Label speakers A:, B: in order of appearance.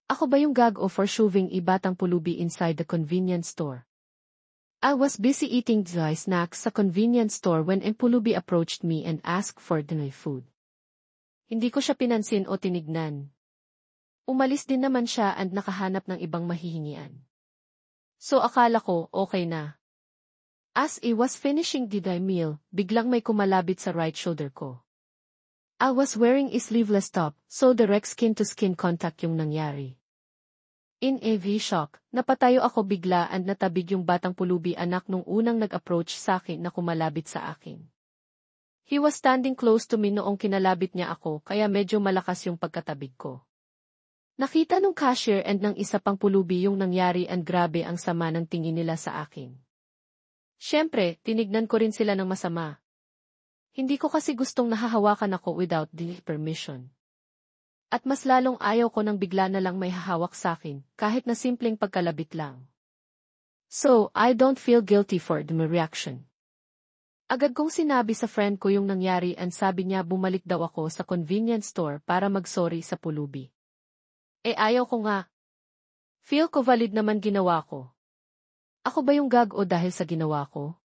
A: Ako ba yung gag o for shoving ibatang pulubi inside the convenience store? I was busy eating dry snacks sa convenience store when Pulubi approached me and asked for my food. Hindi ko siya pinansin o tinignan. Umalis din naman siya and nakahanap ng ibang mahihingian. So akala ko, okay na. As I was finishing the meal, biglang may kumalabit sa right shoulder ko. I was wearing a sleeveless top, so direct skin-to-skin contact yung nangyari. In a shock, napatayo ako bigla and natabig yung batang pulubi anak nung unang nag-approach sa akin na kumalabit sa akin. He was standing close to me noong kinalabit niya ako kaya medyo malakas yung pagkatabig ko. Nakita nung cashier and ng isa pang pulubi yung nangyari and grabe ang sama ng tingin nila sa akin. Siyempre, tinignan ko rin sila ng masama. Hindi ko kasi gustong nahahawakan ako without the permission. At mas lalong ayaw ko nang bigla na lang may hahawak sa akin, kahit na simpleng pagkalabit lang. So, I don't feel guilty for my reaction. Agad kong sinabi sa friend ko yung nangyari and sabi niya bumalik daw ako sa convenience store para mag-sorry sa pulubi. Ayaw ko nga. Feel ko valid naman ginawa ko. Ako ba yung gag o dahil sa ginawa ko?